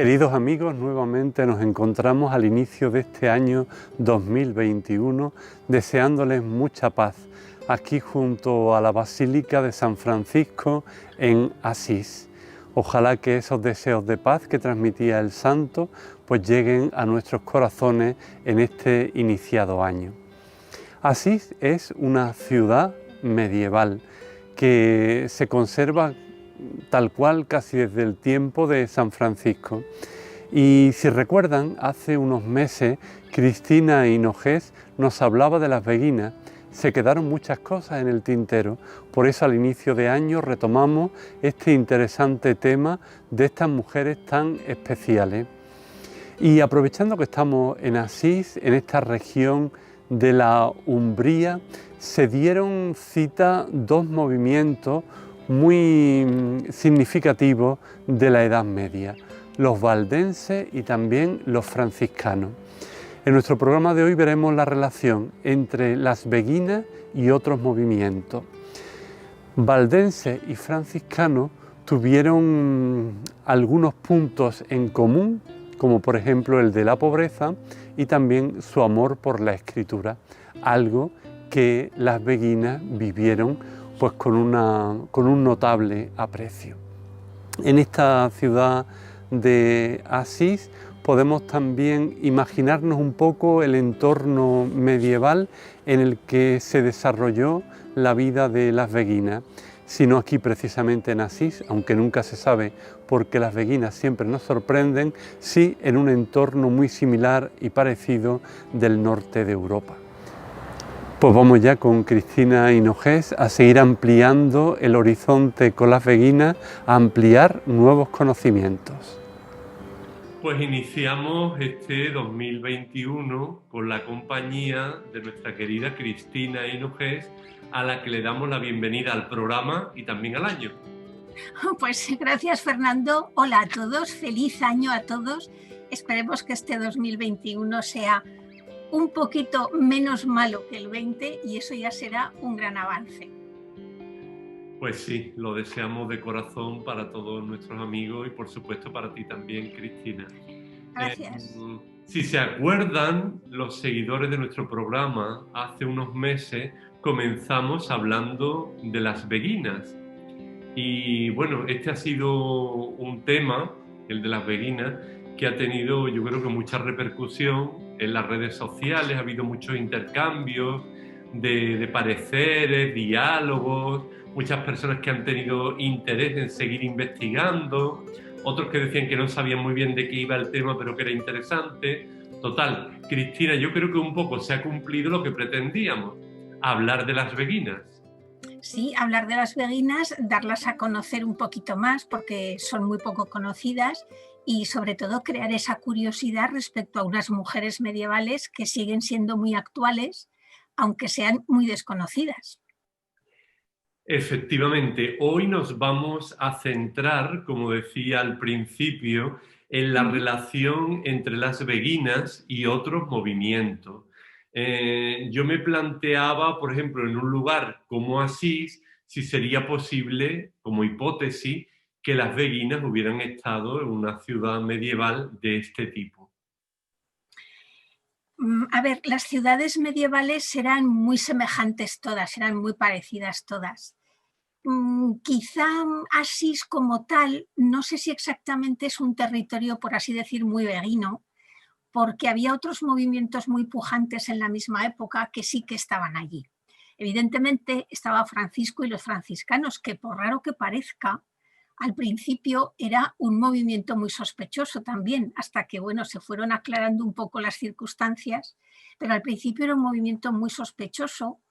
Queridos amigos, nuevamente nos encontramos al inicio de este año 2021, deseándoles mucha paz, aquí junto a la Basílica de San Francisco en Asís. Ojalá que esos deseos de paz que transmitía el santo pues lleguen a nuestros corazones en este iniciado año. Asís es una ciudad medieval que se conserva tal cual casi desde el tiempo de San Francisco. Y si recuerdan, hace unos meses Cristina Hinojés nos hablaba de las beguinas. Se quedaron muchas cosas en el tintero, por eso al inicio de año retomamos este interesante tema de estas mujeres tan especiales. Y aprovechando que estamos en Asís, en esta región de la Umbría, se dieron cita dos movimientos muy significativos de la Edad Media, los valdenses y también los franciscanos. En nuestro programa de hoy veremos la relación entre las beguinas y otros movimientos. Valdenses y franciscanos tuvieron algunos puntos en común, como por ejemplo el de la pobreza y también su amor por la escritura, algo que las beguinas vivieron pues con un notable aprecio. En esta ciudad de Asís podemos también imaginarnos un poco el entorno medieval en el que se desarrolló la vida de las beguinas, sino aquí precisamente en Asís, aunque nunca se sabe por qué las beguinas siempre nos sorprenden, sí en un entorno muy similar y parecido del norte de Europa. Pues vamos ya con Cristina Hinojés a seguir ampliando el horizonte con las beguinas, a ampliar nuevos conocimientos. Pues iniciamos este 2021 con la compañía de nuestra querida Cristina Hinojés, a la que le damos la bienvenida al programa y también al año. Pues gracias, Fernando. Hola a todos, feliz año a todos. Esperemos que este 2021 sea un poquito menos malo que el 20 y eso ya será un gran avance. Pues sí, lo deseamos de corazón para todos nuestros amigos y por supuesto para ti también, Cristina. Gracias. Si se acuerdan, los seguidores de nuestro programa, hace unos meses comenzamos hablando de las beguinas. Y bueno, este ha sido un tema, el de las beguinas, que ha tenido yo creo que mucha repercusión en las redes sociales. Ha habido muchos intercambios de pareceres, diálogos, muchas personas que han tenido interés en seguir investigando, otros que decían que no sabían muy bien de qué iba el tema pero que era interesante. Total, Cristina, yo creo que un poco se ha cumplido lo que pretendíamos, hablar de las beguinas. Sí, hablar de las beguinas, darlas a conocer un poquito más porque son muy poco conocidas y sobre todo crear esa curiosidad respecto a unas mujeres medievales que siguen siendo muy actuales, aunque sean muy desconocidas. Efectivamente, hoy nos vamos a centrar, como decía al principio, en la relación entre las beguinas y otros movimientos. Yo me planteaba, por ejemplo, en un lugar como Asís, si sería posible, como hipótesis, que las beguinas hubieran estado en una ciudad medieval de este tipo. A ver, las ciudades medievales eran muy semejantes todas, eran muy parecidas todas. Quizá Asís como tal, no sé si exactamente es un territorio, por así decir, muy beguino, porque había otros movimientos muy pujantes en la misma época que sí que estaban allí. Evidentemente estaba Francisco y los franciscanos, que por raro que parezca, al principio era un movimiento muy sospechoso también, hasta que bueno, se fueron aclarando un poco las circunstancias, pero al principio era un movimiento muy sospechoso,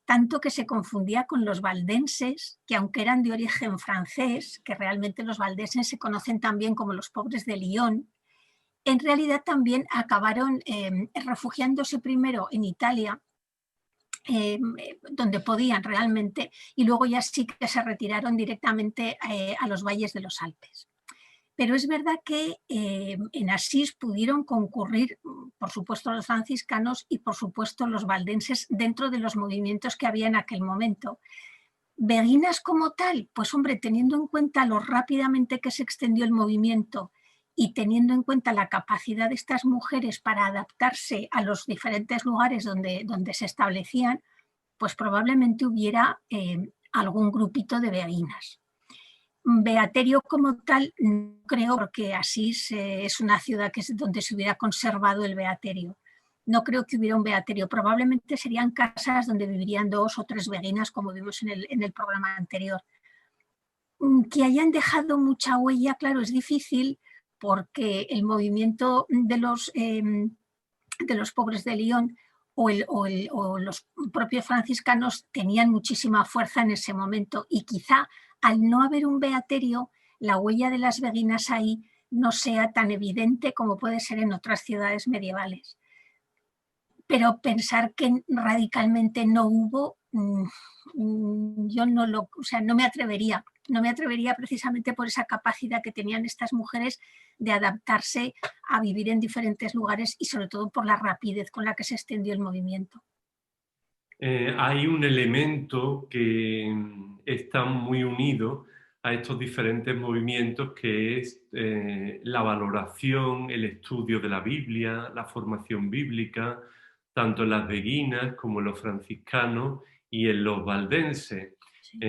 tanto que se confundía con los valdenses, que aunque eran de origen francés, que realmente los valdenses se conocen también como los pobres de Lyon, en realidad también acabaron refugiándose primero en Italia, donde podían realmente, y luego ya sí que se retiraron directamente a los valles de los Alpes. Pero es verdad que en Asís pudieron concurrir, por supuesto, los franciscanos y, por supuesto, los valdenses dentro de los movimientos que había en aquel momento. Beguinas como tal, pues hombre, teniendo en cuenta lo rápidamente que se extendió el movimiento y teniendo en cuenta la capacidad de estas mujeres para adaptarse a los diferentes lugares donde se establecían, pues probablemente hubiera algún grupito de beguinas. Beaterio como tal no creo, porque Asís es una ciudad donde se hubiera conservado el beaterio. No creo que hubiera un beaterio, probablemente serían casas donde vivirían 2 o 3 beguinas, como vimos en el programa anterior. Que hayan dejado mucha huella, claro, es difícil, porque el movimiento de los pobres de Lyon o los propios franciscanos tenían muchísima fuerza en ese momento, y quizá al no haber un beaterio, la huella de las beguinas ahí no sea tan evidente como puede ser en otras ciudades medievales. Pero pensar que radicalmente no hubo, yo no me atrevería precisamente por esa capacidad que tenían estas mujeres de adaptarse a vivir en diferentes lugares y sobre todo por la rapidez con la que se extendió el movimiento. Hay un elemento que está muy unido a estos diferentes movimientos, que es la valoración, el estudio de la Biblia, la formación bíblica, tanto en las beguinas como en los franciscanos y en los valdenses. Sí.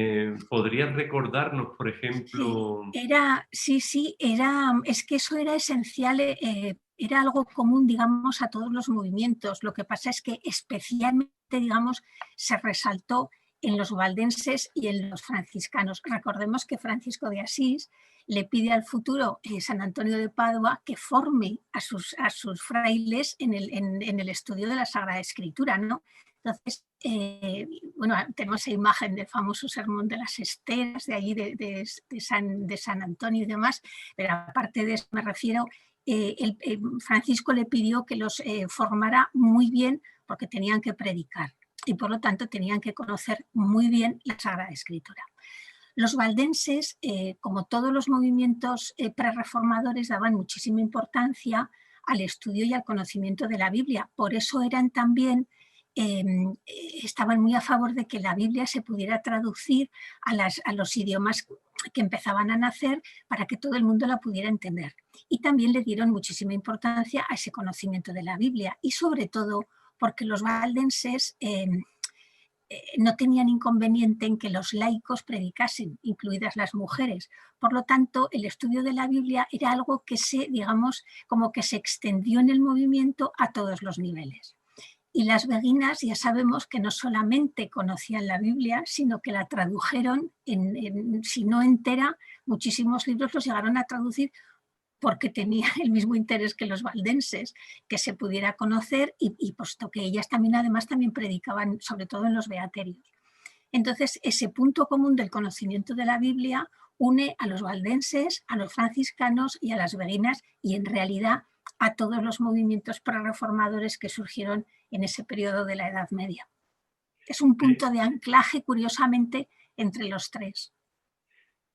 ¿Podrías recordarnos, por ejemplo? Es que eso era esencial, era algo común, digamos, a todos los movimientos. Lo que pasa es que especialmente, digamos, se resaltó en los valdenses y en los franciscanos. Recordemos que Francisco de Asís le pide al futuro San Antonio de Padua que forme a sus frailes en el estudio de la Sagrada Escritura, ¿no? Entonces, tenemos esa imagen del famoso sermón de las esteras, de allí de San Antonio y demás, pero aparte de eso me refiero, Francisco le pidió que los formara muy bien, porque tenían que predicar y por lo tanto tenían que conocer muy bien la Sagrada Escritura. Los valdenses, como todos los movimientos prerreformadores, daban muchísima importancia al estudio y al conocimiento de la Biblia. Por eso eran también, estaban muy a favor de que la Biblia se pudiera traducir a los idiomas que empezaban a nacer, para que todo el mundo la pudiera entender. Y también le dieron muchísima importancia a ese conocimiento de la Biblia, y sobre todo porque los valdenses no tenían inconveniente en que los laicos predicasen, incluidas las mujeres. Por lo tanto, el estudio de la Biblia era algo que como que se extendió en el movimiento a todos los niveles. Y las beguinas ya sabemos que no solamente conocían la Biblia, sino que la tradujeron, si no entera, muchísimos libros los llegaron a traducir, porque tenía el mismo interés que los valdenses, que se pudiera conocer, y puesto que ellas además también predicaban, sobre todo en los beaterios. Entonces, ese punto común del conocimiento de la Biblia une a los valdenses, a los franciscanos y a las beguinas, y en realidad a todos los movimientos prerreformadores que surgieron en ese periodo de la Edad Media. Es un punto de anclaje, curiosamente, entre los tres.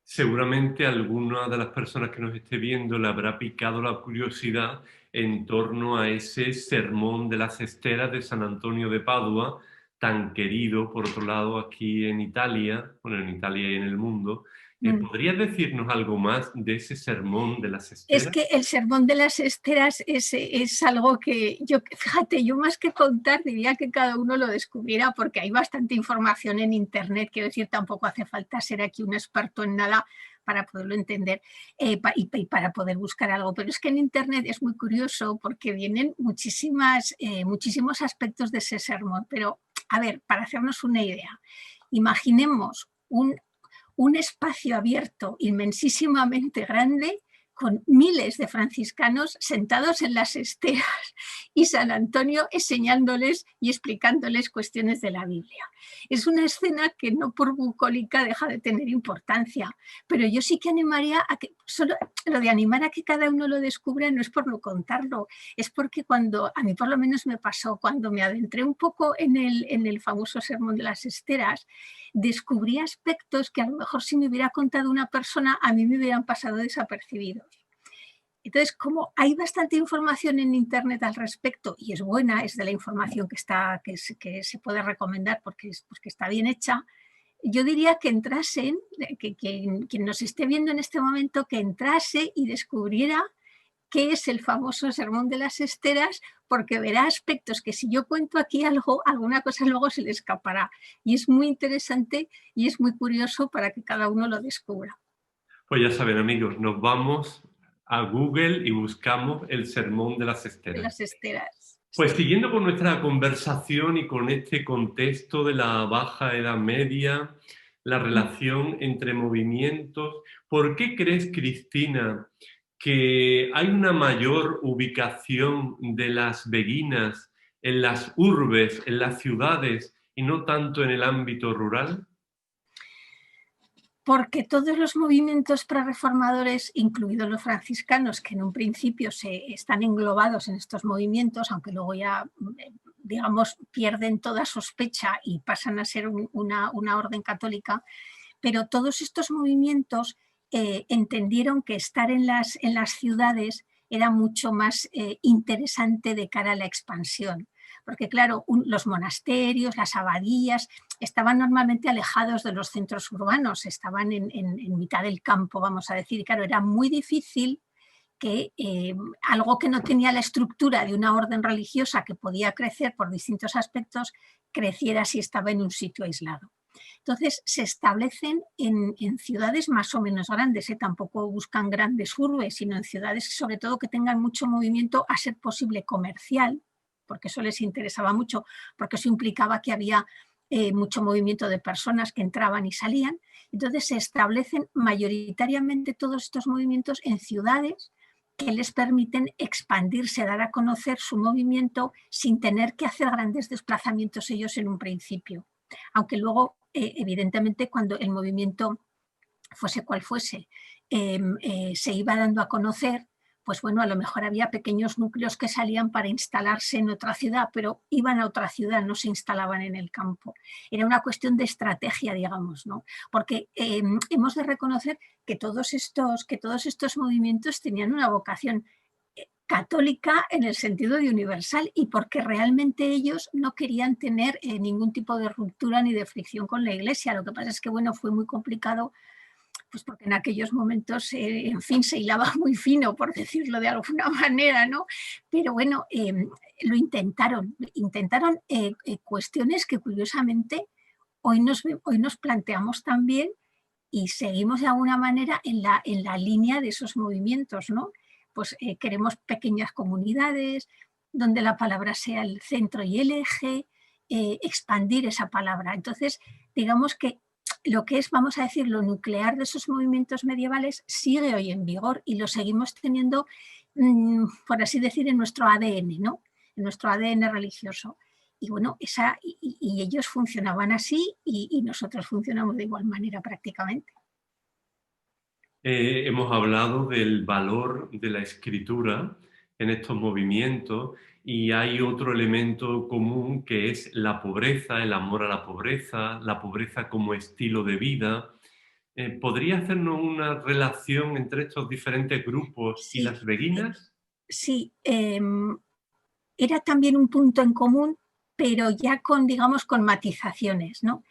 Seguramente a alguna de las personas que nos esté viendo le habrá picado la curiosidad en torno a ese sermón de las esteras de San Antonio de Padua, tan querido, por otro lado, aquí en Italia, bueno, en Italia y en el mundo. ¿Podrías decirnos algo más de ese sermón de las esteras? Es que el sermón de las esteras es algo que fíjate, yo más que contar diría que cada uno lo descubriera, porque hay bastante información en internet. Quiero decir, tampoco hace falta ser aquí un experto en nada para poderlo entender y para poder buscar algo. Pero es que en internet es muy curioso, porque vienen muchísimos aspectos de ese sermón. Pero, a ver, para hacernos una idea, imaginemos un espacio abierto inmensísimamente grande, con miles de franciscanos sentados en las esteras y San Antonio enseñándoles y explicándoles cuestiones de la Biblia. Es una escena que no por bucólica deja de tener importancia, pero yo sí que animaría a que, solo lo de animar a que cada uno lo descubra no es por no contarlo, es porque a mí por lo menos me pasó, cuando me adentré un poco en el famoso sermón de las esteras, descubrí aspectos que a lo mejor si me hubiera contado una persona a mí me hubieran pasado desapercibidos. Entonces, como hay bastante información en internet al respecto, y es buena, es de la información que se puede recomendar porque está bien hecha, yo diría que entrasen, que quien nos esté viendo en este momento, que entrase y descubriera qué es el famoso Sermón de las Esteras, porque verá aspectos que si yo cuento aquí algo, alguna cosa luego se le escapará. Y es muy interesante y es muy curioso para que cada uno lo descubra. Pues ya saben, amigos, nos vamos a Google y buscamos el Sermón de las De Esteras. las Esteras. Pues Sí. siguiendo con nuestra conversación y con este contexto de la Baja Edad Media, la relación entre movimientos, ¿por qué crees, Cristina, que hay una mayor ubicación de las beguinas en las urbes, en las ciudades, y no tanto en el ámbito rural? Porque todos los movimientos prerreformadores, incluidos los franciscanos, que en un principio están englobados en estos movimientos, aunque luego ya, digamos, pierden toda sospecha y pasan a ser una orden católica, pero todos estos movimientos entendieron que estar en las ciudades era mucho más interesante de cara a la expansión. Porque claro, los monasterios, las abadías, estaban normalmente alejados de los centros urbanos, estaban en mitad del campo, vamos a decir. Y claro, era muy difícil que algo que no tenía la estructura de una orden religiosa que podía crecer por distintos aspectos, creciera si estaba en un sitio aislado. Entonces se establecen en ciudades más o menos grandes, tampoco buscan grandes urbes, sino en ciudades sobre todo que tengan mucho movimiento, a ser posible comercial, porque eso les interesaba mucho, porque eso implicaba que había mucho movimiento de personas que entraban y salían. Entonces se establecen mayoritariamente todos estos movimientos en ciudades que les permiten expandirse, dar a conocer su movimiento sin tener que hacer grandes desplazamientos ellos en un principio. Aunque luego, evidentemente, cuando el movimiento fuese cual fuese, se iba dando a conocer, pues bueno, a lo mejor había pequeños núcleos que salían para instalarse en otra ciudad, pero iban a otra ciudad, no se instalaban en el campo. Era una cuestión de estrategia, digamos, ¿no? Porque hemos de reconocer que todos estos movimientos tenían una vocación católica en el sentido de universal, y porque realmente ellos no querían tener ningún tipo de ruptura ni de fricción con la Iglesia. Lo que pasa es que, bueno, fue muy complicado, pues porque en aquellos momentos, en fin, se hilaba muy fino, por decirlo de alguna manera, ¿no? Pero bueno, lo intentaron cuestiones que curiosamente hoy nos planteamos también y seguimos de alguna manera en la línea de esos movimientos, ¿no? Pues queremos pequeñas comunidades donde la palabra sea el centro y el eje, expandir esa palabra. Entonces, digamos que lo que es, vamos a decir, lo nuclear de esos movimientos medievales sigue hoy en vigor y lo seguimos teniendo, por así decir, en nuestro ADN, ¿no? En nuestro ADN religioso. Y bueno, y ellos funcionaban así y nosotros funcionamos de igual manera prácticamente. Hemos hablado del valor de la escritura en estos movimientos y hay otro elemento común que es la pobreza, el amor a la pobreza como estilo de vida. ¿Podría hacernos una relación entre estos diferentes grupos y Sí, las beguinas? sí, era también un punto en común, pero ya con, digamos, con matizaciones, ¿no?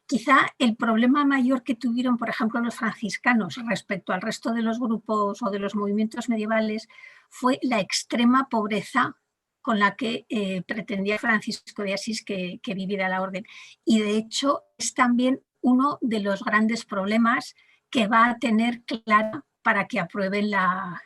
Quizá el problema mayor que tuvieron, por ejemplo, los franciscanos respecto al resto de los grupos o de los movimientos medievales fue la extrema pobreza con la que pretendía Francisco de Asís que viviera la orden. Y de hecho es también uno de los grandes problemas que va a tener Clara para que aprueben la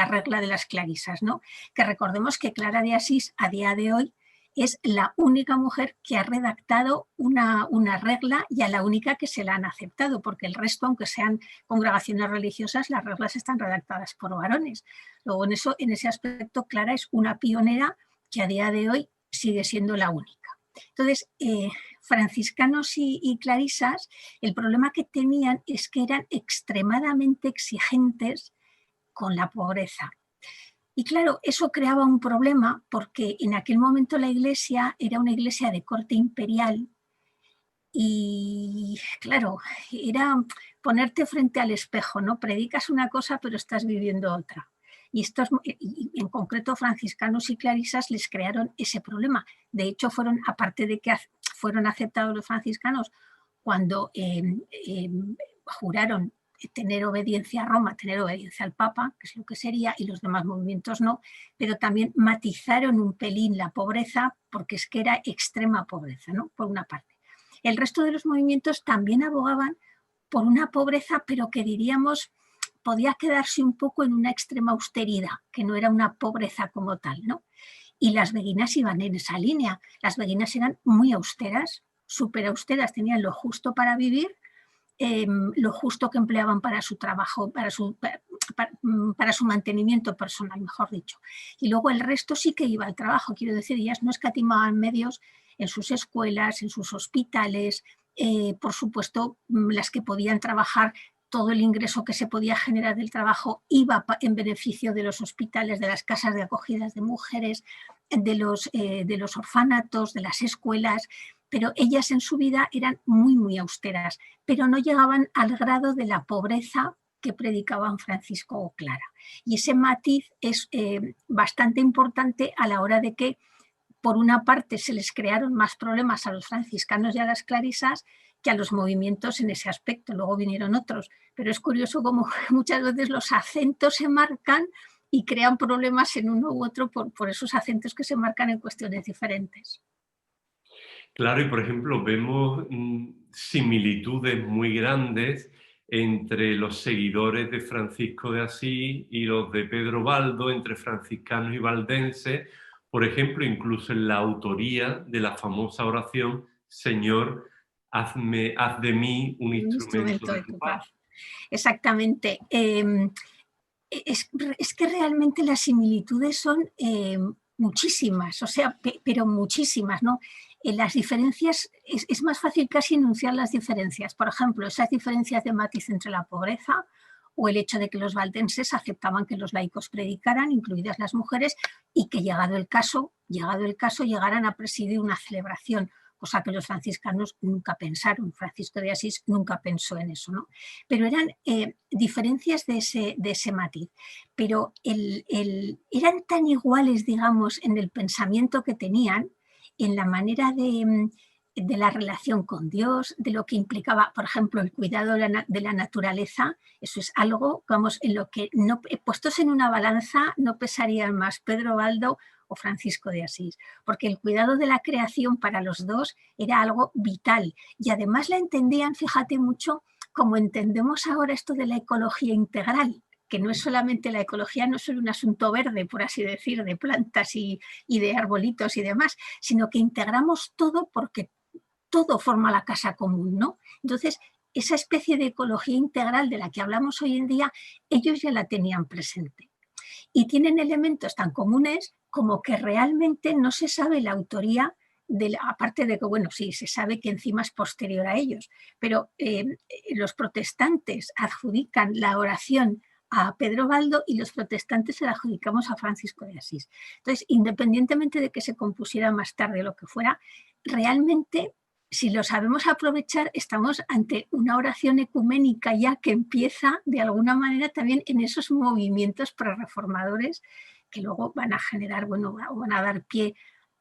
regla de las clarisas, ¿no? Que recordemos que Clara de Asís a día de hoy es la única mujer que ha redactado una regla y a la única que se la han aceptado, porque el resto, aunque sean congregaciones religiosas, las reglas están redactadas por varones. Luego, en ese aspecto, Clara es una pionera que a día de hoy sigue siendo la única. Entonces, franciscanos y clarisas, el problema que tenían es que eran extremadamente exigentes con la pobreza. Y claro, eso creaba un problema porque en aquel momento la iglesia era una iglesia de corte imperial y claro, era ponerte frente al espejo, ¿no? Predicas una cosa pero estás viviendo otra. Y en concreto franciscanos y clarisas les crearon ese problema. De hecho, aparte de que fueron aceptados los franciscanos cuando juraron tener obediencia a Roma, tener obediencia al Papa, que es lo que sería, y los demás movimientos no, pero también matizaron un pelín la pobreza, porque es que era extrema pobreza, ¿no? Por una parte. El resto de los movimientos también abogaban por una pobreza, pero que diríamos podía quedarse un poco en una extrema austeridad, que no era una pobreza como tal, ¿no? Y las beguinas iban en esa línea. Las beguinas eran muy austeras, súper austeras, tenían lo justo para vivir, lo justo que empleaban para su trabajo, para su mantenimiento personal, mejor dicho. Y luego el resto sí que iba al trabajo, quiero decir, ellas no escatimaban medios en sus escuelas, en sus hospitales, por supuesto, las que podían trabajar, todo el ingreso que se podía generar del trabajo iba en beneficio de los hospitales, de las casas de acogidas de mujeres, de los orfanatos, de las escuelas, pero ellas en su vida eran muy, muy austeras, pero no llegaban al grado de la pobreza que predicaban Francisco o Clara. Y ese matiz es bastante importante a la hora de que, por una parte, se les crearon más problemas a los franciscanos y a las clarisas que a los movimientos en ese aspecto. Luego vinieron otros, pero es curioso cómo muchas veces los acentos se marcan y crean problemas en uno u otro por esos acentos que se marcan en cuestiones diferentes. Claro, y por ejemplo, vemos similitudes muy grandes entre los seguidores de Francisco de Asís y los de Pedro Baldo, entre franciscanos y valdenses, por ejemplo, incluso en la autoría de la famosa oración, Señor, haz de mí un instrumento de tu paz. Exactamente. Es que realmente las similitudes son muchísimas, o sea, pero muchísimas, ¿no? Las diferencias, es más fácil casi enunciar las diferencias. Por ejemplo, esas diferencias de matiz entre la pobreza o el hecho de que los valdenses aceptaban que los laicos predicaran, incluidas las mujeres, y que llegado el caso, llegaran a presidir una celebración, cosa que los franciscanos nunca pensaron. Francisco de Asís nunca pensó en eso, ¿no? Pero eran diferencias de ese matiz. Pero eran tan iguales, digamos, en el pensamiento que tenían, en la manera de la relación con Dios, de lo que implicaba, por ejemplo, el cuidado de la naturaleza. Eso es algo, vamos, en lo que, no, puestos en una balanza, no pesarían más Pedro Baldo o Francisco de Asís, porque el cuidado de la creación para los dos era algo vital, y además la entendían, fíjate, mucho como entendemos ahora esto de la ecología integral, que no es solamente la ecología, no es solo un asunto verde, por así decir, de plantas y de arbolitos y demás, sino que integramos todo porque todo forma la casa común, ¿no? Entonces, esa especie de ecología integral de la que hablamos hoy en día, ellos ya la tenían presente. Y tienen elementos tan comunes como que realmente no se sabe la autoría, aparte de que, bueno, sí, se sabe que encima es posterior a ellos, pero los protestantes adjudican la oración a Pedro Baldo y los protestantes se la adjudicamos a Francisco de Asís. Entonces, independientemente de que se compusiera más tarde o lo que fuera, realmente, si lo sabemos aprovechar, estamos ante una oración ecuménica ya que empieza de alguna manera también en esos movimientos prerreformadores que luego van a generar, bueno, van a dar pie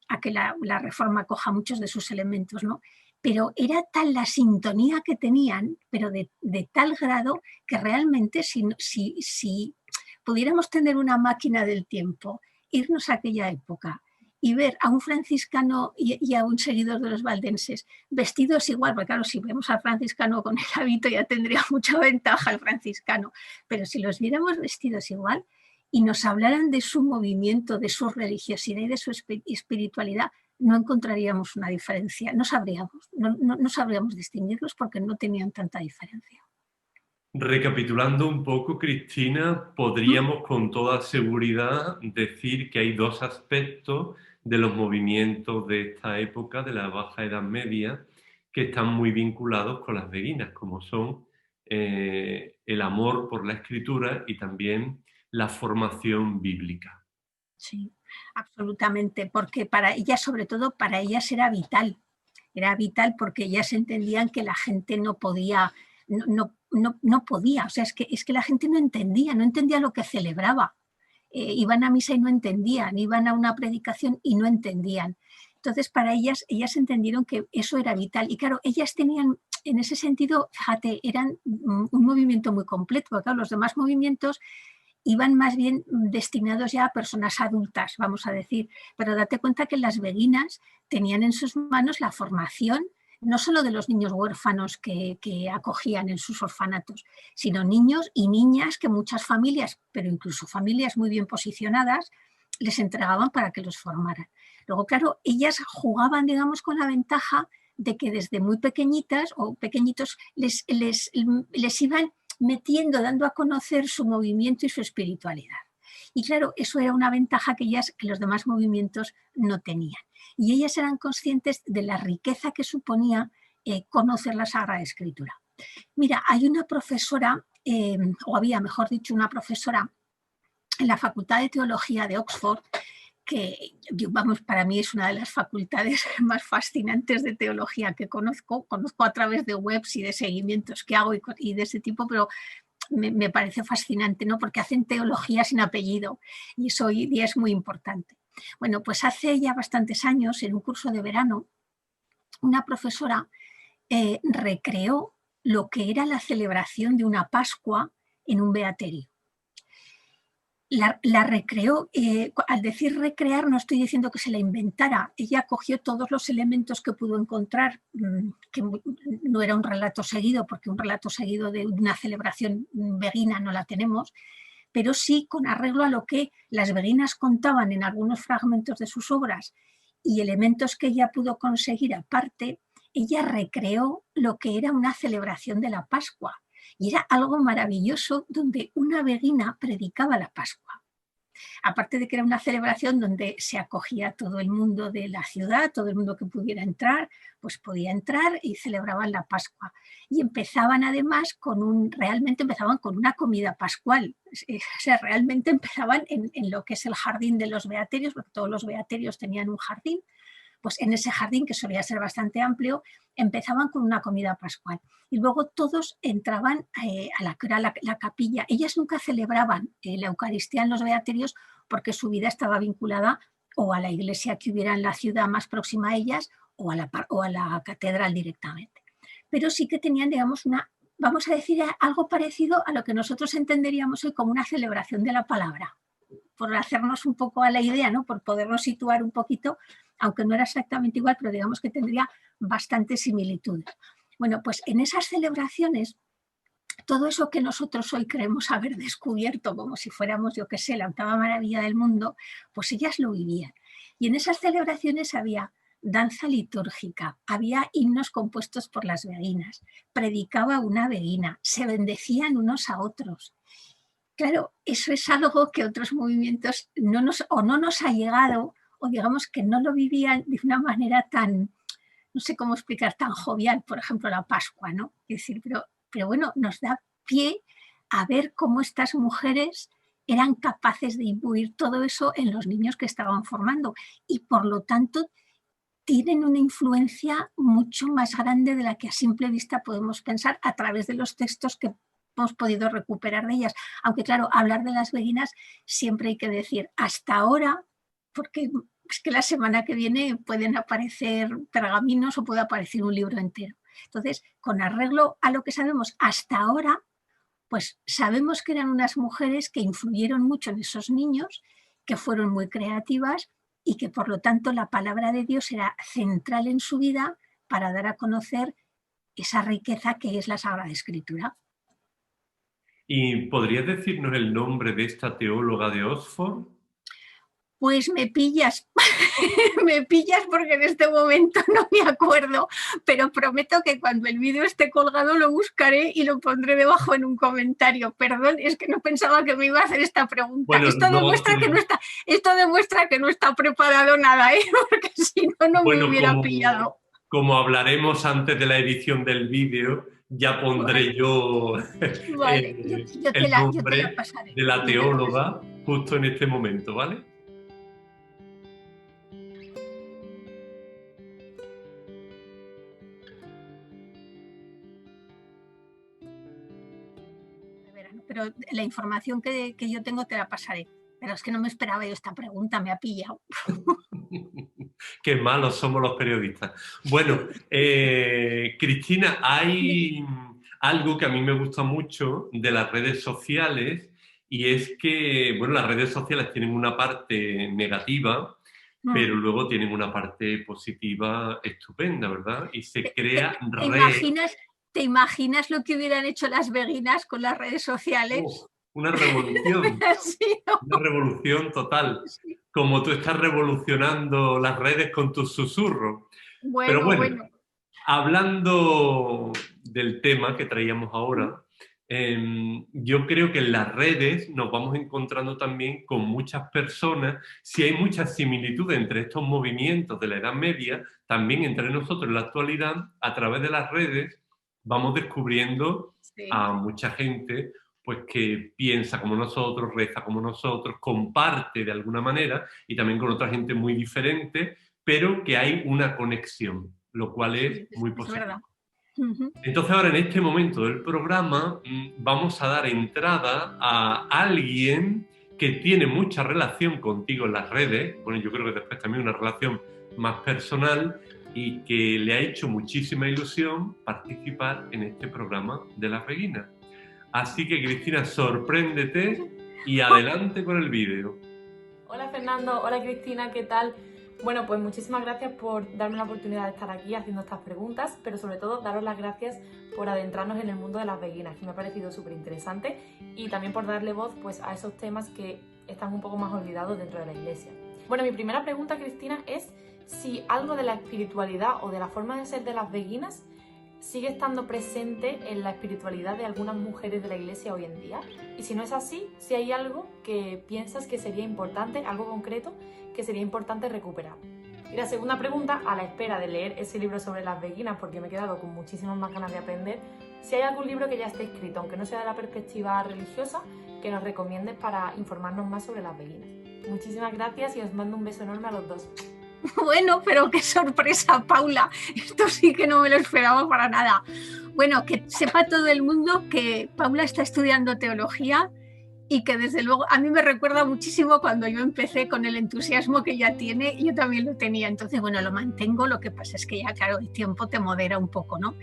a que la reforma coja muchos de sus elementos, ¿no? Pero era tal la sintonía que tenían, pero de tal grado que realmente si pudiéramos tener una máquina del tiempo, irnos a aquella época y ver a un franciscano y a un seguidor de los valdenses vestidos igual, porque claro, si vemos al franciscano con el hábito ya tendría mucha ventaja el franciscano, pero si los viéramos vestidos igual y nos hablaran de su movimiento, de su religiosidad y de su espiritualidad, no encontraríamos una diferencia, no sabríamos distinguirlos porque no tenían tanta diferencia. Recapitulando un poco, Cristina, podríamos con toda seguridad decir que hay dos aspectos de los movimientos de esta época, de la Baja Edad Media, que están muy vinculados con las beguinas, como son el amor por la escritura y también la formación bíblica. Sí, absolutamente, porque para ellas, sobre todo para ellas era vital porque ellas entendían que la gente no podía, no podía, o sea, es que la gente no entendía lo que celebraba. Iban a misa y no entendían, iban a una predicación y no entendían. Entonces, para ellas entendieron que eso era vital. Y claro, ellas tenían en ese sentido, fíjate, eran un movimiento muy completo, porque claro, los demás movimientos iban más bien destinados ya a personas adultas, vamos a decir, pero date cuenta que las beguinas tenían en sus manos la formación no solo de los niños huérfanos que acogían en sus orfanatos, sino niños y niñas que muchas familias, pero incluso familias muy bien posicionadas, les entregaban para que los formaran. Luego, claro, ellas jugaban, digamos, con la ventaja de que desde muy pequeñitas o pequeñitos les iban metiendo, dando a conocer su movimiento y su espiritualidad. Y claro, eso era una ventaja que los demás movimientos no tenían. Y ellas eran conscientes de la riqueza que suponía conocer la Sagrada Escritura. Mira, hay una profesora, o había, mejor dicho, una profesora en la Facultad de Teología de Oxford, que, vamos, para mí es una de las facultades más fascinantes de teología que conozco a través de webs y de seguimientos que hago y de ese tipo, pero me parece fascinante, ¿no? Porque hacen teología sin apellido y eso hoy día es muy importante. Bueno, pues hace ya bastantes años, en un curso de verano, una profesora recreó lo que era la celebración de una Pascua en un beaterio. La recreó, al decir recrear no estoy diciendo que se la inventara, ella cogió todos los elementos que pudo encontrar, que no era un relato seguido, porque un relato seguido de una celebración beguina no la tenemos, pero sí con arreglo a lo que las beguinas contaban en algunos fragmentos de sus obras y elementos que ella pudo conseguir aparte, ella recreó lo que era una celebración de la Pascua. Y era algo maravilloso donde una beguina predicaba la Pascua. Aparte de que era una celebración donde se acogía todo el mundo de la ciudad, todo el mundo que pudiera entrar, pues podía entrar y celebraban la Pascua. Y empezaban además realmente empezaban con una comida pascual. O sea, realmente empezaban en lo que es el jardín de los beaterios, porque todos los beaterios tenían un jardín. Pues en ese jardín, que solía ser bastante amplio, empezaban con una comida pascual. Y luego todos entraban a la que era la capilla. Ellas nunca celebraban la Eucaristía en los beaterios porque su vida estaba vinculada o a la iglesia que hubiera en la ciudad más próxima a ellas o a la catedral directamente. Pero sí que tenían, digamos, vamos a decir, algo parecido a lo que nosotros entenderíamos hoy como una celebración de la palabra, por hacernos un poco a la idea, ¿no? Por podernos situar un poquito, aunque no era exactamente igual, pero digamos que tendría bastantes similitudes. Bueno, pues en esas celebraciones, todo eso que nosotros hoy creemos haber descubierto como si fuéramos, yo qué sé, la octava maravilla del mundo, pues ellas lo vivían. Y en esas celebraciones había danza litúrgica, había himnos compuestos por las beguinas, predicaba una beguina, se bendecían unos a otros. Claro, eso es algo que otros movimientos no nos ha llegado, o digamos que no lo vivían de una manera tan, no sé cómo explicar, tan jovial, por ejemplo, la Pascua, ¿no? Es decir, pero bueno, nos da pie a ver cómo estas mujeres eran capaces de imbuir todo eso en los niños que estaban formando y por lo tanto tienen una influencia mucho más grande de la que a simple vista podemos pensar a través de los textos que hemos podido recuperar de ellas. Aunque claro, hablar de las beguinas siempre hay que decir hasta ahora, porque es que la semana que viene pueden aparecer pergaminos o puede aparecer un libro entero. Entonces, con arreglo a lo que sabemos hasta ahora, pues sabemos que eran unas mujeres que influyeron mucho en esos niños, que fueron muy creativas y que por lo tanto la palabra de Dios era central en su vida para dar a conocer esa riqueza que es la Sagrada Escritura. ¿Y podrías decirnos el nombre de esta teóloga de Oxford? Pues me pillas, me pillas porque en este momento no me acuerdo, pero prometo que cuando el vídeo esté colgado lo buscaré y lo pondré debajo en un comentario. Perdón, es que no pensaba que me iba a hacer esta pregunta. Bueno, esto demuestra que no está preparado nada, ¿eh? Porque si no, no me hubiera pillado. Como hablaremos antes de la edición del vídeo, ya pondré yo Vale, el nombre yo te la pasaré. de la teóloga justo en este momento, ¿vale? Pero la información que yo tengo te la pasaré. pero es que no me esperaba yo esta pregunta, me ha pillado. Qué malos somos los periodistas. Bueno, Cristina, hay algo que a mí me gusta mucho de las redes sociales y es que, bueno, las redes sociales tienen una parte negativa, pero luego tienen una parte positiva estupenda, ¿verdad? Y se crea ¿Te imaginas lo que hubieran hecho las veguinas con las redes sociales? Una revolución. Sí, ¿no? Una revolución total. Sí. Como tú estás revolucionando las redes con tus susurros. Pero bueno, hablando del tema que traíamos ahora, yo creo que en las redes nos vamos encontrando también con muchas personas. Si hay muchas similitudes entre estos movimientos de la Edad Media, también entre nosotros en la actualidad, a través de las redes vamos descubriendo a mucha gente pues que piensa como nosotros, reza como nosotros, comparte de alguna manera y también con otra gente muy diferente, pero que hay una conexión, lo cual es muy positivo. Es verdad. Entonces ahora en este momento del programa vamos a dar entrada a alguien que tiene mucha relación contigo en las redes, bueno, yo creo que después también una relación más personal y que le ha hecho muchísima ilusión participar en este programa de las veguinas. Así que Cristina, sorpréndete y adelante con el vídeo. Hola Fernando, hola Cristina, ¿qué tal? Bueno, pues muchísimas gracias por darme la oportunidad de estar aquí haciendo estas preguntas, pero sobre todo daros las gracias por adentrarnos en el mundo de las veguinas, que me ha parecido súper interesante, y también por darle voz pues, a esos temas que están un poco más olvidados dentro de la Iglesia. Bueno, mi primera pregunta, Cristina, es si algo de la espiritualidad o de la forma de ser de las veguinas sigue estando presente en la espiritualidad de algunas mujeres de la Iglesia hoy en día. Y si no es así, si hay algo que piensas que sería importante, algo concreto, que sería importante recuperar. Y la segunda pregunta, a la espera de leer ese libro sobre las veguinas, porque me he quedado con muchísimas más ganas de aprender, si hay algún libro que ya esté escrito, aunque no sea de la perspectiva religiosa, que nos recomiendes para informarnos más sobre las veguinas. Muchísimas gracias y os mando un beso enorme a los dos. Bueno, pero qué sorpresa, Paula. Esto sí que no me lo esperaba para nada. Bueno, que sepa todo el mundo que Paula está estudiando teología y que desde luego a mí me recuerda muchísimo cuando yo empecé con el entusiasmo que ella tiene, y yo también lo tenía. Entonces, bueno, lo mantengo, lo que pasa es que ya, claro, el tiempo te modera un poco, ¿no?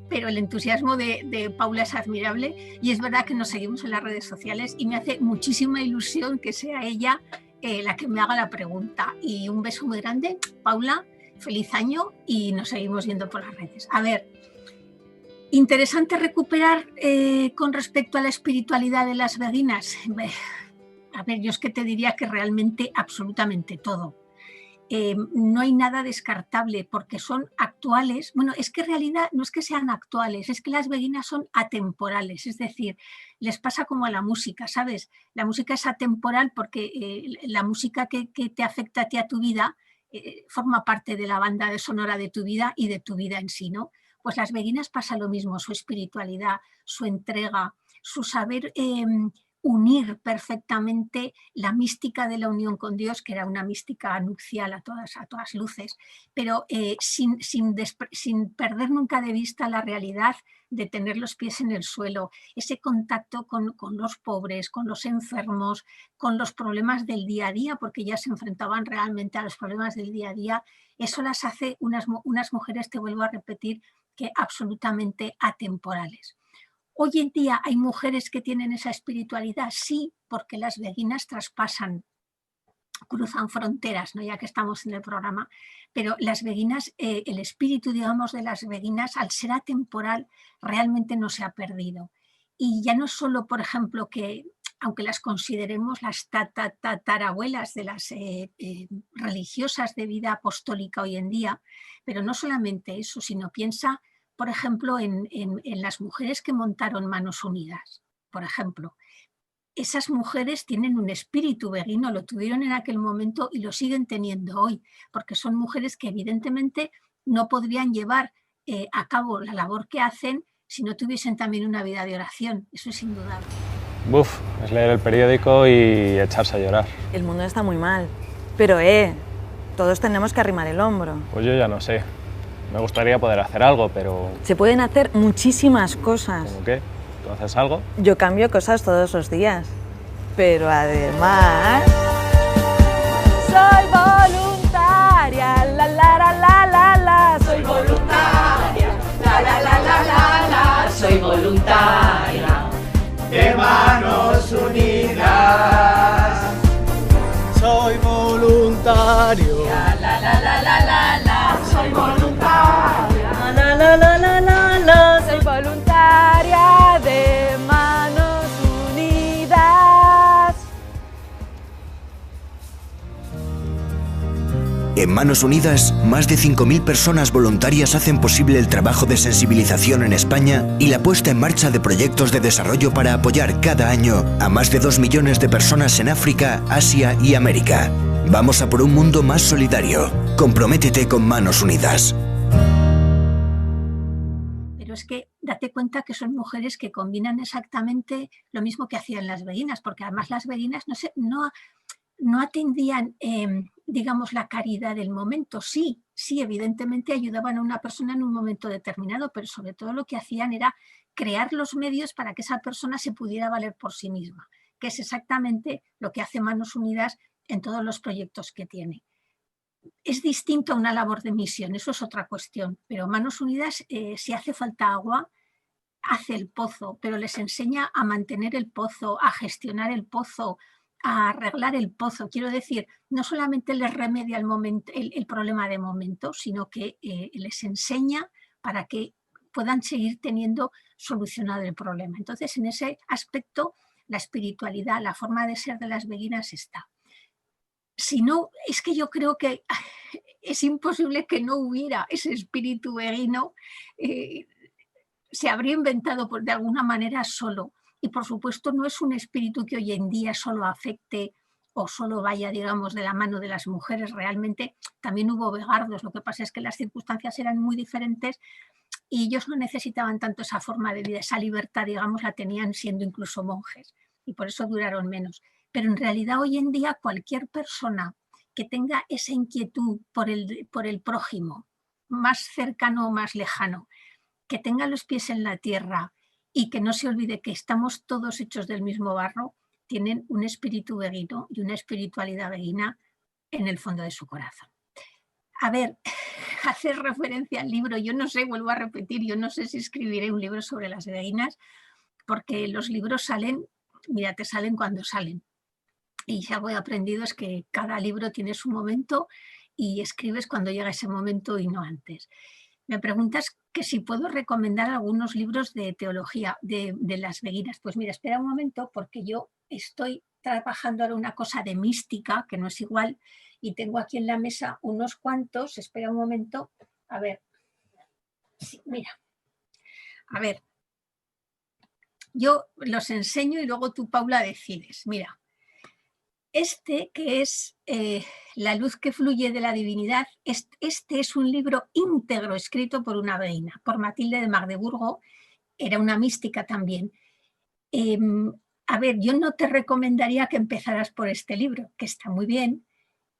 Pero el entusiasmo de Paula es admirable y es verdad que nos seguimos en las redes sociales y me hace muchísima ilusión que sea ella la que me haga la pregunta. Y un beso muy grande, Paula, feliz año y nos seguimos viendo por las redes. A ver, interesante recuperar con respecto a la espiritualidad de las veguinas. A ver, yo es que te diría que realmente absolutamente todo. No hay nada descartable porque son actuales. Bueno, es que en realidad no es que sean actuales, es que las veguinas son atemporales, es decir, les pasa como a la música, ¿sabes? La música es atemporal porque la música que te afecta a ti, a tu vida, forma parte de la banda sonora de tu vida y de tu vida en sí, ¿no? Pues las veguinas pasa lo mismo, su espiritualidad, su entrega, su saber unir perfectamente la mística de la unión con Dios, que era una mística nupcial a todas luces, pero sin perder nunca de vista la realidad de tener los pies en el suelo, ese contacto con los pobres, con los enfermos, con los problemas del día a día, porque ya se enfrentaban realmente a los problemas del día a día. Eso las hace unas mujeres, te vuelvo a repetir, que absolutamente atemporales. Hoy en día hay mujeres que tienen esa espiritualidad, sí, porque las veguinas traspasan, cruzan fronteras, ¿no? Ya que estamos en el programa, pero las veguinas, el espíritu, digamos, de las veguinas, al ser atemporal, realmente no se ha perdido. Y ya no solo, por ejemplo, que aunque las consideremos las tatarabuelas de las religiosas de vida apostólica hoy en día, pero no solamente eso, sino piensa, por ejemplo, en las mujeres que montaron Manos Unidas, por ejemplo. Esas mujeres tienen un espíritu veguino, lo tuvieron en aquel momento y lo siguen teniendo hoy, porque son mujeres que evidentemente no podrían llevar a cabo la labor que hacen si no tuviesen también una vida de oración, eso es indudable. Buf, es leer el periódico y echarse a llorar. El mundo está muy mal, pero todos tenemos que arrimar el hombro. Pues yo ya no sé. Me gustaría poder hacer algo, pero... Se pueden hacer muchísimas cosas. ¿Cómo qué? ¿Tú haces algo? Yo cambio cosas todos los días. pero además soy voluntaria, la la la la la la, soy voluntaria, la la la la la la, soy voluntaria de Manos Unidas. Soy voluntario. La la la la la la la, soy voluntaria, la la la la la la, soy voluntaria de Manos Unidas. En Manos Unidas, más de 5.000 personas voluntarias hacen posible el trabajo de sensibilización en España y la puesta en marcha de proyectos de desarrollo para apoyar cada año a más de 2 millones de personas en África, Asia y América. Vamos a por un mundo más solidario. Comprométete con Manos Unidas. Pero es que date cuenta que son mujeres que combinan exactamente lo mismo que hacían las beguinas, porque además las beguinas no atendían, digamos, la caridad del momento. Sí, evidentemente ayudaban a una persona en un momento determinado, pero sobre todo lo que hacían era crear los medios para que esa persona se pudiera valer por sí misma, que es exactamente lo que hace Manos Unidas en todos los proyectos que tiene. Es distinto a una labor de misión, eso es otra cuestión, pero Manos Unidas, si hace falta agua, hace el pozo, pero les enseña a mantener el pozo, a gestionar el pozo, a arreglar el pozo. Quiero decir, no solamente les remedia el problema de momento, sino que les enseña para que puedan seguir teniendo solucionado el problema. Entonces, en ese aspecto, la espiritualidad, la forma de ser de las beguinas está. Si no, es que yo creo que es imposible que no hubiera ese espíritu beguino, se habría inventado de alguna manera solo. Y por supuesto no es un espíritu que hoy en día solo afecte o solo vaya, digamos, de la mano de las mujeres. Realmente también hubo begardos, lo que pasa es que las circunstancias eran muy diferentes y ellos no necesitaban tanto esa forma de vida, esa libertad, digamos, la tenían siendo incluso monjes y por eso duraron menos. Pero en realidad hoy en día cualquier persona que tenga esa inquietud por el prójimo, más cercano o más lejano, que tenga los pies en la tierra y que no se olvide que estamos todos hechos del mismo barro, tienen un espíritu beguino y una espiritualidad beguina en el fondo de su corazón. A ver, hacer referencia al libro, yo no sé, vuelvo a repetir, yo no sé si escribiré un libro sobre las beguinas, porque los libros salen, mira, te salen cuando salen. Y si algo he aprendido es que cada libro tiene su momento y escribes cuando llega ese momento y no antes. Me preguntas que si puedo recomendar algunos libros de teología de las beguinas. Pues mira, espera un momento porque yo estoy trabajando ahora una cosa de mística, que no es igual, y tengo aquí en la mesa unos cuantos. Espera un momento, a ver. Sí, mira, a ver. Yo los enseño y luego tú, Paula, decides. Mira. Este, que es La luz que fluye de la divinidad, este es un libro íntegro escrito por una beguina, por Matilde de Magdeburgo, era una mística también. A ver, yo no te recomendaría que empezaras por este libro, que está muy bien,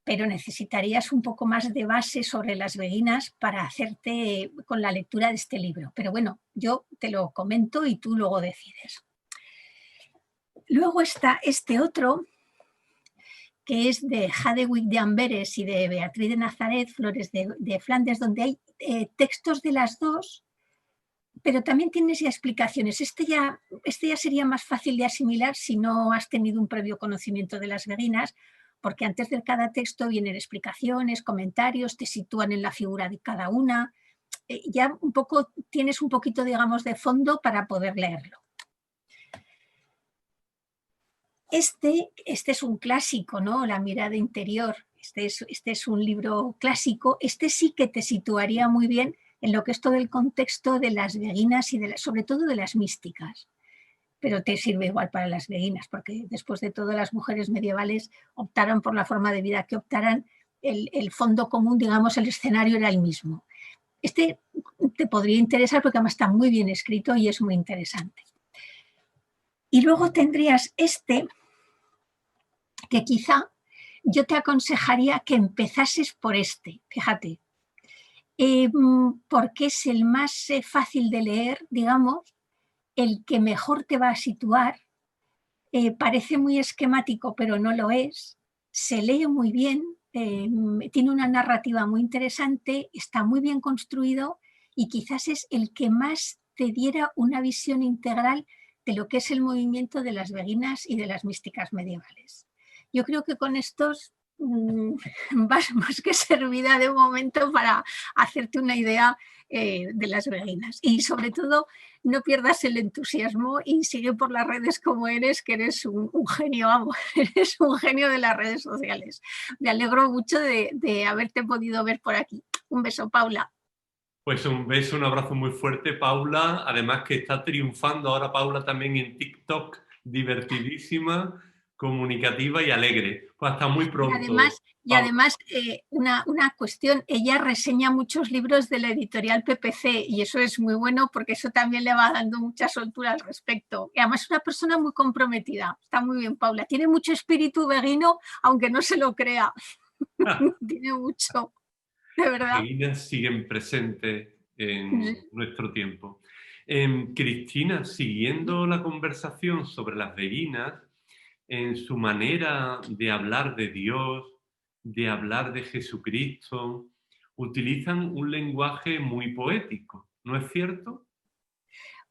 pero necesitarías un poco más de base sobre las beguinas para hacerte con la lectura de este libro. Pero bueno, yo te lo comento y tú luego decides. Luego está este otro, que es de Hadewig de Amberes y de Beatriz de Nazaret, Flores de Flandes, donde hay textos de las dos, pero también tienes ya explicaciones. Este ya sería más fácil de asimilar si no has tenido un previo conocimiento de las beguinas, porque antes de cada texto vienen explicaciones, comentarios, te sitúan en la figura de cada una. Ya tienes un poquito, digamos, de fondo para poder leerlo. Este es un clásico, ¿no? La mirada interior. Este es un libro clásico. Este sí que te situaría muy bien en lo que es todo el contexto de las beguinas y sobre todo de las místicas. Pero te sirve igual para las beguinas, porque después de todo las mujeres medievales optaron por la forma de vida que optaran, el fondo común, digamos, el escenario era el mismo. Este te podría interesar porque además está muy bien escrito y es muy interesante. Y luego tendrías este, que quizá yo te aconsejaría que empezases por este, fíjate, porque es el más fácil de leer, digamos, el que mejor te va a situar, parece muy esquemático, pero no lo es. Se lee muy bien, tiene una narrativa muy interesante, está muy bien construido y quizás es el que más te diera una visión integral de lo que es el movimiento de las beguinas y de las místicas medievales. Yo creo que con estos vas más que servida de momento para hacerte una idea de las beguinas. Y sobre todo, no pierdas el entusiasmo y sigue por las redes como eres, que eres un genio, vamos, eres un genio de las redes sociales. Me alegro mucho de haberte podido ver por aquí. Un beso, Paula. Pues un beso, un abrazo muy fuerte, Paula. Además que está triunfando ahora Paula también en TikTok, divertidísima, comunicativa y alegre. Pues hasta muy pronto. Y además una cuestión, ella reseña muchos libros de la editorial PPC y eso es muy bueno porque eso también le va dando mucha soltura al respecto. Y además es una persona muy comprometida. Está muy bien, Paula. Tiene mucho espíritu beguino, aunque no se lo crea. Tiene mucho, de verdad. Las beguinas siguen presentes en nuestro tiempo. Cristina, siguiendo la conversación sobre las beguinas, en su manera de hablar de Dios, de hablar de Jesucristo, utilizan un lenguaje muy poético, ¿no es cierto?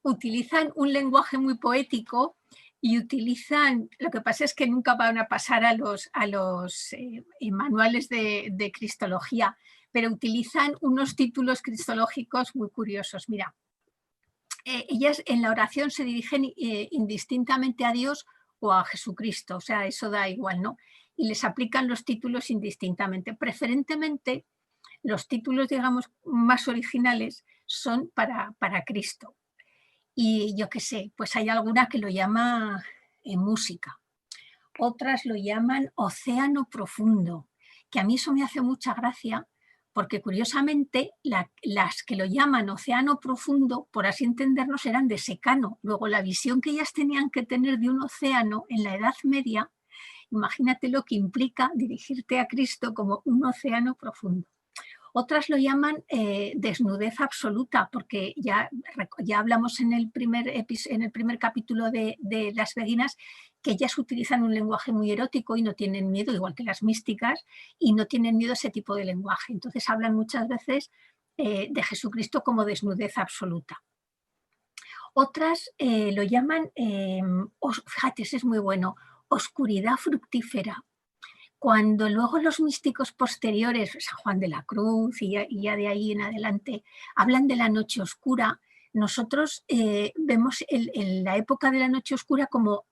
Utilizan un lenguaje muy poético y utilizan, lo que pasa es que nunca van a pasar a los manuales de cristología, pero utilizan unos títulos cristológicos muy curiosos. Mira, ellas en la oración se dirigen indistintamente a Dios o a Jesucristo, o sea, eso da igual, ¿no? Y les aplican los títulos indistintamente. Preferentemente, los títulos, digamos, más originales son para Cristo. Y yo qué sé, pues hay alguna que lo llama música, otras lo llaman océano profundo, que a mí eso me hace mucha gracia, porque curiosamente las que lo llaman océano profundo, por así entendernos, eran de secano. Luego la visión que ellas tenían que tener de un océano en la Edad Media, imagínate lo que implica dirigirte a Cristo como un océano profundo. Otras lo llaman desnudez absoluta, porque ya hablamos en el primer capítulo de las beguinas que ellas utilizan un lenguaje muy erótico y no tienen miedo, igual que las místicas, y no tienen miedo a ese tipo de lenguaje. Entonces hablan muchas veces de Jesucristo como desnudez absoluta. Otras lo llaman, fíjate, ese es muy bueno, oscuridad fructífera. Cuando luego los místicos posteriores, San Juan de la Cruz y ya de ahí en adelante, hablan de la noche oscura, nosotros vemos la época de la noche oscura como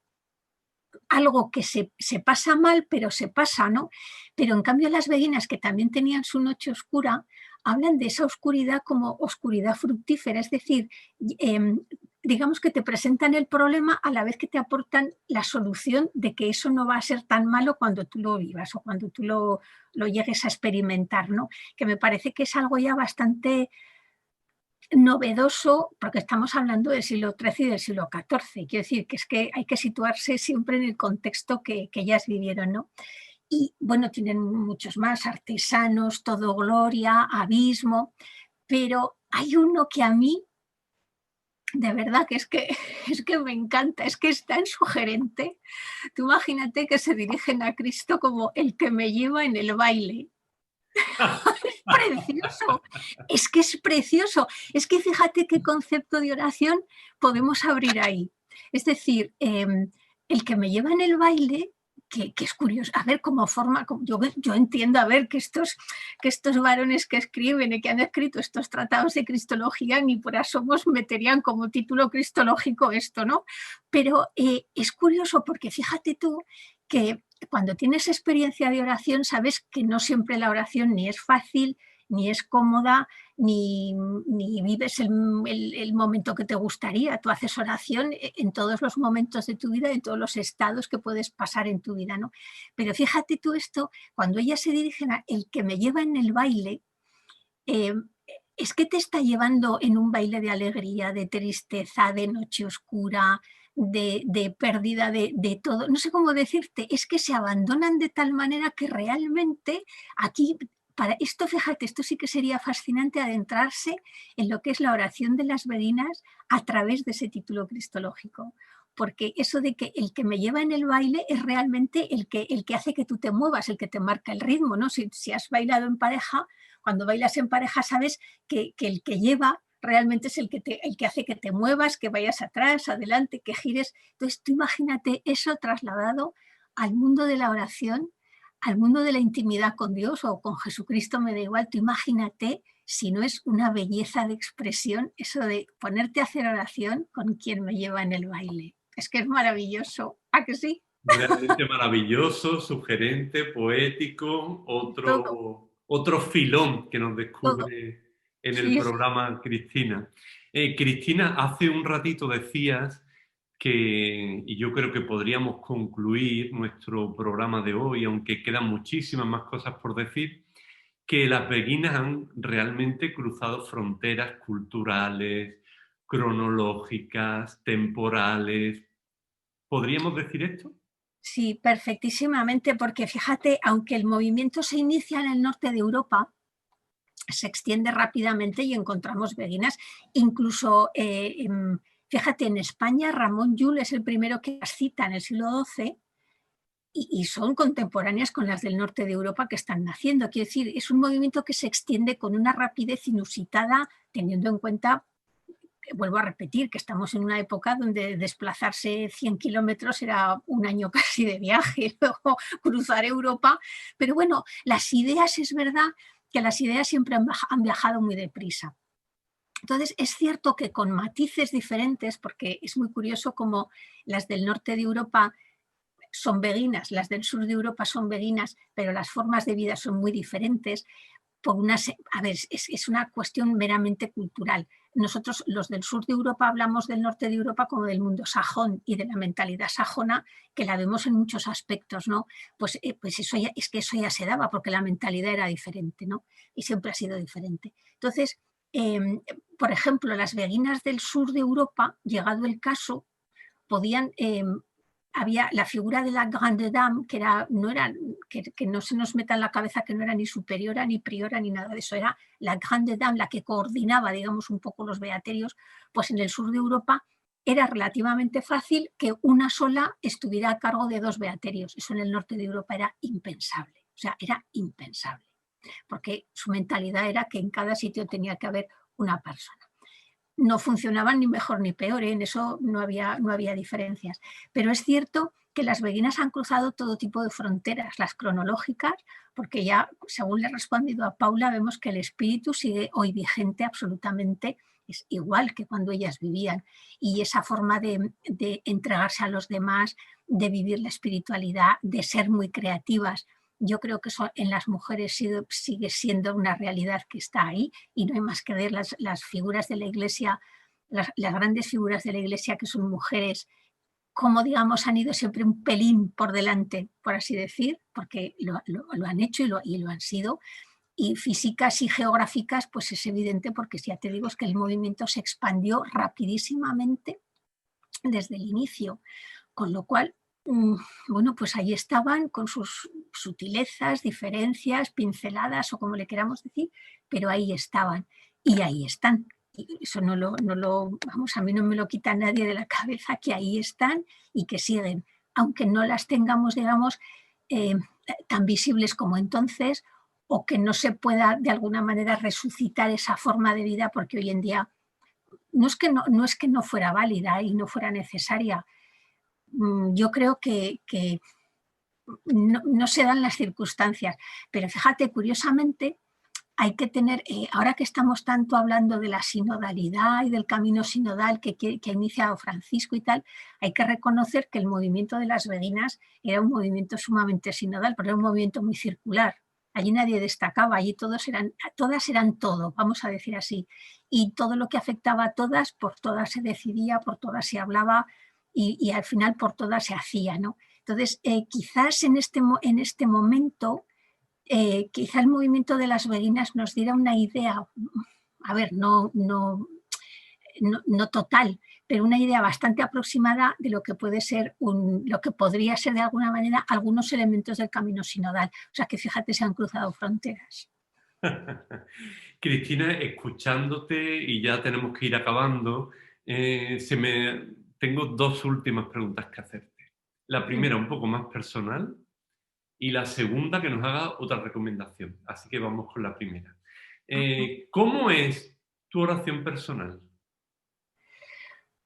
algo que se pasa mal, pero se pasa, ¿no? Pero en cambio las beguinas, que también tenían su noche oscura, hablan de esa oscuridad como oscuridad fructífera, es decir, digamos que te presentan el problema a la vez que te aportan la solución de que eso no va a ser tan malo cuando tú lo vivas o cuando tú lo llegues a experimentar, ¿no? Que me parece que es algo ya bastante novedoso, porque estamos hablando del siglo XIII y del siglo XIV. Quiero decir que es que hay que situarse siempre en el contexto que ellas vivieron, ¿no? Y bueno, tienen muchos más, artesanos, todo gloria, abismo, pero hay uno que a mí, de verdad, que es que me encanta, es que es tan sugerente. Tú imagínate que se dirigen a Cristo como el que me lleva en el baile. Es precioso, es precioso. Es que fíjate qué concepto de oración podemos abrir ahí. Es decir, el que me lleva en el baile, que es curioso, a ver cómo forma, yo entiendo, a ver, que estos varones que escriben y que han escrito estos tratados de cristología ni por asomos meterían como título cristológico esto, ¿no? Pero es curioso porque fíjate tú que cuando tienes experiencia de oración sabes que no siempre la oración ni es fácil, ni es cómoda, ni vives el momento que te gustaría. Tú haces oración en todos los momentos de tu vida, en todos los estados que puedes pasar en tu vida, ¿no? Pero fíjate tú esto, cuando ellas se dirigen a el que me lleva en el baile, es que te está llevando en un baile de alegría, de tristeza, de noche oscura, de pérdida de todo. No sé cómo decirte, es que se abandonan de tal manera que realmente aquí... Para esto, fíjate, esto sí que sería fascinante adentrarse en lo que es la oración de las beguinas a través de ese título cristológico, porque eso de que el que me lleva en el baile es realmente el que hace que tú te muevas, el que te marca el ritmo, ¿no? Si has bailado en pareja, cuando bailas en pareja sabes que el que lleva realmente es el que hace que te muevas, que vayas atrás, adelante, que gires. Entonces tú imagínate eso trasladado al mundo de la oración, al mundo de la intimidad con Dios o con Jesucristo, me da igual, tú imagínate si no es una belleza de expresión eso de ponerte a hacer oración con quien me lleva en el baile. Es que es maravilloso, ¿a que sí? Realmente maravilloso, sugerente, poético, Todo, otro filón que nos todo. descubre en el Sí, programa Cristina. Cristina, hace un ratito decías que, y yo creo que podríamos concluir nuestro programa de hoy, aunque quedan muchísimas más cosas por decir, que las beguinas han realmente cruzado fronteras culturales, cronológicas, temporales. ¿Podríamos decir esto? sí, perfectísimamente, porque fíjate, aunque el movimiento se inicia en el norte de Europa, se extiende rápidamente y encontramos beguinas. Incluso, fíjate, en España Ramón Llull es el primero que las cita en el siglo XII y son contemporáneas con las del norte de Europa que están naciendo. Quiero decir, es un movimiento que se extiende con una rapidez inusitada, teniendo en cuenta, vuelvo a repetir, que estamos en una época donde desplazarse 100 kilómetros era un año casi de viaje, luego cruzar Europa. Pero bueno, las ideas, es verdad que las ideas siempre han viajado muy deprisa. Entonces, es cierto que con matices diferentes, porque es muy curioso como las del norte de Europa son beguinas, las del sur de Europa son beguinas, pero las formas de vida son muy diferentes. A ver, es una cuestión meramente cultural. Nosotros, los del sur de Europa, hablamos del norte de Europa como del mundo sajón y de la mentalidad sajona, que la vemos en muchos aspectos, ¿no? Pues eso ya, es que eso ya se daba, porque la mentalidad era diferente, ¿no? Y siempre ha sido diferente. Entonces, por ejemplo, las beguinas del sur de Europa, llegado el caso, podían... había la figura de la grande dame, que no se nos meta en la cabeza que no era ni superiora, ni priora, ni nada de eso, era la grande dame la que coordinaba, digamos, un poco los beaterios. Pues en el sur de Europa era relativamente fácil que una sola estuviera a cargo de 2 beaterios. Eso en el norte de Europa era impensable, o sea, era impensable, porque su mentalidad era que en cada sitio tenía que haber una persona. No funcionaban ni mejor ni peor, ¿eh? En eso no había diferencias. Pero es cierto que las beguinas han cruzado todo tipo de fronteras, las cronológicas, porque ya, según le he respondido a Paula, vemos que el espíritu sigue hoy vigente absolutamente, es igual que cuando ellas vivían. Y esa forma de entregarse a los demás, de vivir la espiritualidad, de ser muy creativas, yo creo que eso en las mujeres sigue siendo una realidad que está ahí, y no hay más que ver las figuras de la Iglesia, las grandes figuras de la Iglesia que son mujeres, como digamos han ido siempre un pelín por delante, por así decir, porque lo han hecho y lo han sido. Y físicas y geográficas, pues es evidente, porque ya te digo, es que el movimiento se expandió rapidísimamente desde el inicio, con lo cual, bueno, pues ahí estaban con sus sutilezas, diferencias, pinceladas o como le queramos decir, pero ahí estaban y ahí están. Y eso vamos, a mí no me lo quita nadie de la cabeza, que ahí están y que siguen, aunque no las tengamos, digamos, tan visibles como entonces, o que no se pueda de alguna manera resucitar esa forma de vida, porque hoy en día no es que no fuera válida y no fuera necesaria. Yo creo que no se dan las circunstancias, pero fíjate, curiosamente, hay que tener, ahora que estamos tanto hablando de la sinodalidad y del camino sinodal que ha iniciado Francisco y tal, hay que reconocer que el movimiento de las beguinas era un movimiento sumamente sinodal, pero era un movimiento muy circular. Allí nadie destacaba, allí todas eran todo, vamos a decir así, y todo lo que afectaba a todas, por todas se decidía, por todas se hablaba y al final por todas se hacía, ¿no? Entonces, quizás en este momento, quizá el movimiento de las beguinas nos diera una idea, a ver, no total, pero una idea bastante aproximada de lo que puede ser lo que podría ser de alguna manera algunos elementos del camino sinodal. O sea que fíjate, se han cruzado fronteras. Cristina, escuchándote, y ya tenemos que ir acabando, se me tengo dos últimas preguntas que hacerte. La primera un poco más personal y la segunda que nos haga otra recomendación. Así que vamos con la primera. ¿Cómo es tu oración personal?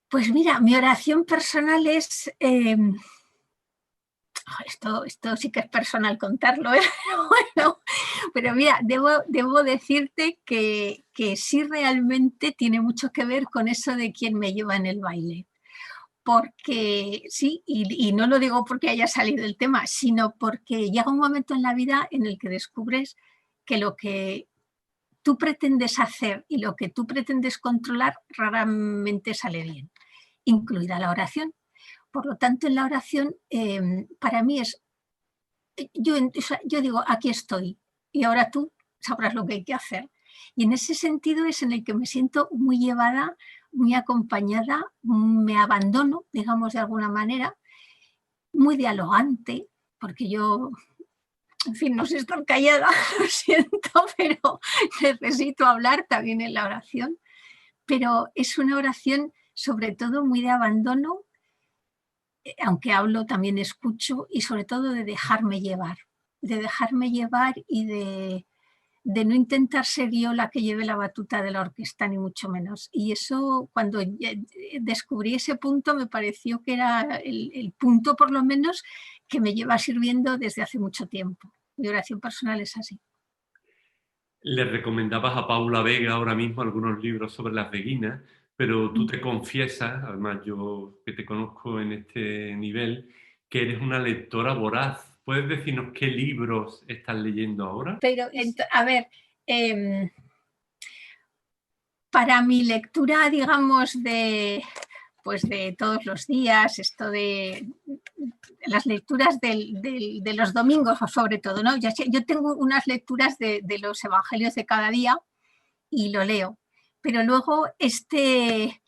Pues mira, mi oración personal es... esto sí que es personal contarlo, ¿eh? Bueno, pero mira, debo decirte que sí realmente tiene mucho que ver con eso de quién me lleva en el baile. Porque sí, y no lo digo porque haya salido el tema, sino porque llega un momento en la vida en el que descubres que lo que tú pretendes hacer y lo que tú pretendes controlar raramente sale bien, incluida la oración. Por lo tanto, en la oración, para mí es, yo digo, aquí estoy, y ahora tú sabrás lo que hay que hacer. Y en ese sentido es en el que me siento muy llevada, muy acompañada, me abandono, digamos de alguna manera, muy dialogante, porque yo, en fin, no sé estar callada, lo siento, pero necesito hablar también en la oración. Pero es una oración sobre todo muy de abandono, aunque hablo también escucho, y sobre todo de dejarme llevar y de no intentar ser yo la que lleve la batuta de la orquesta, ni mucho menos. Y eso, cuando descubrí ese punto, me pareció que era el punto, por lo menos, que me lleva sirviendo desde hace mucho tiempo. Mi oración personal es así. Le recomendabas a Paula Vega ahora mismo algunos libros sobre las beguinas, pero tú te confiesas, además yo que te conozco en este nivel, que eres una lectora voraz. ¿Puedes decirnos qué libros estás leyendo ahora? Pero, a ver, para mi lectura, digamos, pues de todos los días, esto de las lecturas de los domingos, sobre todo, ¿no? Yo tengo unas lecturas de los evangelios de cada día y lo leo, pero luego este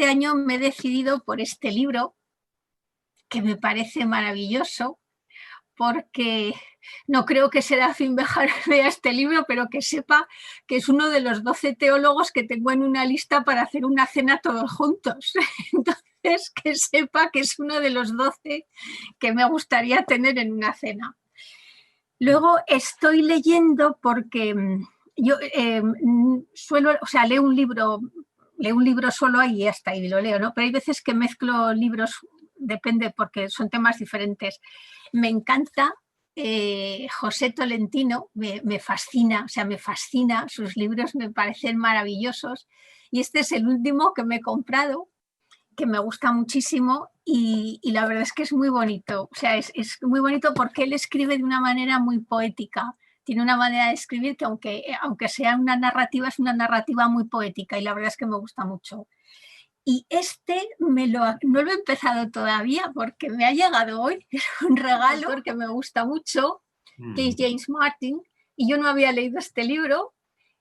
año me he decidido por este libro que me parece maravilloso, porque no creo que Serafín Bejar vea este libro, pero que sepa que es uno de los 12 teólogos que tengo en una lista para hacer una cena todos juntos. Entonces, que sepa que es uno de los 12 que me gustaría tener en una cena. Luego estoy leyendo porque yo suelo, o sea, leo un libro solo ahí y hasta ahí lo leo, ¿no? Pero hay veces que mezclo libros, depende porque son temas diferentes. Me encanta José Tolentino, me fascina, o sea, me fascina, sus libros me parecen maravillosos y este es el último que me he comprado, que me gusta muchísimo y la verdad es que es muy bonito, o sea, es muy bonito porque él escribe de una manera muy poética, tiene una manera de escribir que aunque sea una narrativa, es una narrativa muy poética y la verdad es que me gusta mucho. Y no lo he empezado todavía porque me ha llegado hoy, es un regalo porque me gusta mucho, que es James Martin, y yo no había leído este libro.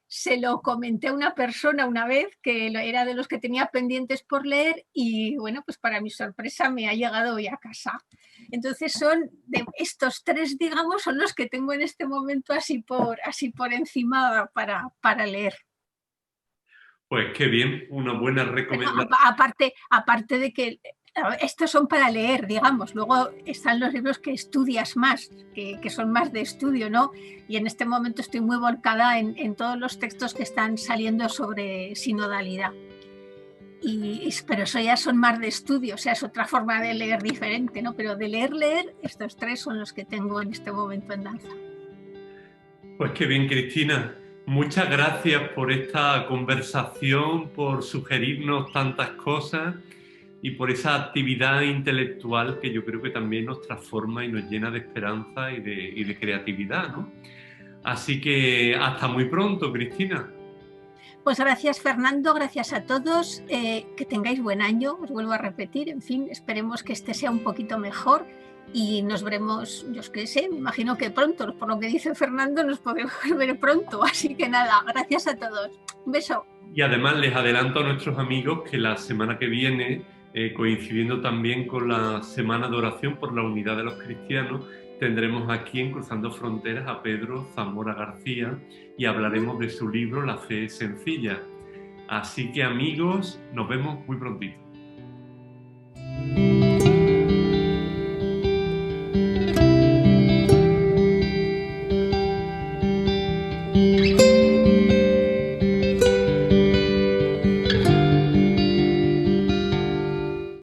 Se lo comenté a una persona una vez que era de los que tenía pendientes por leer y bueno, pues para mi sorpresa me ha llegado hoy a casa. Entonces son de estos tres, digamos, son los que tengo en este momento así por encima para leer. Pues qué bien, una buena recomendación. Aparte de que estos son para leer, digamos, luego están los libros que estudias más, que son más de estudio, ¿no? Y en este momento estoy muy volcada en todos los textos que están saliendo sobre sinodalidad. Pero eso ya son más de estudio, o sea, es otra forma de leer diferente, ¿no? Pero de leer, estos tres son los que tengo en este momento en danza. Pues qué bien, Cristina. Muchas gracias por esta conversación, por sugerirnos tantas cosas y por esa actividad intelectual que yo creo que también nos transforma y nos llena de esperanza y de creatividad, ¿no? Así que hasta muy pronto, Cristina. Pues gracias, Fernando, gracias a todos, que tengáis buen año, os vuelvo a repetir, en fin, esperemos que este sea un poquito mejor y nos veremos, yo qué sé, me imagino que pronto, por lo que dice Fernando, nos podemos ver pronto, así que nada, gracias a todos, un beso. Y además les adelanto a nuestros amigos que la semana que viene, coincidiendo también con la Semana de Oración por la Unidad de los Cristianos, tendremos aquí en Cruzando Fronteras a Pedro Zamora García y hablaremos de su libro La Fe es Sencilla. Así que amigos, nos vemos muy prontito. Adiós.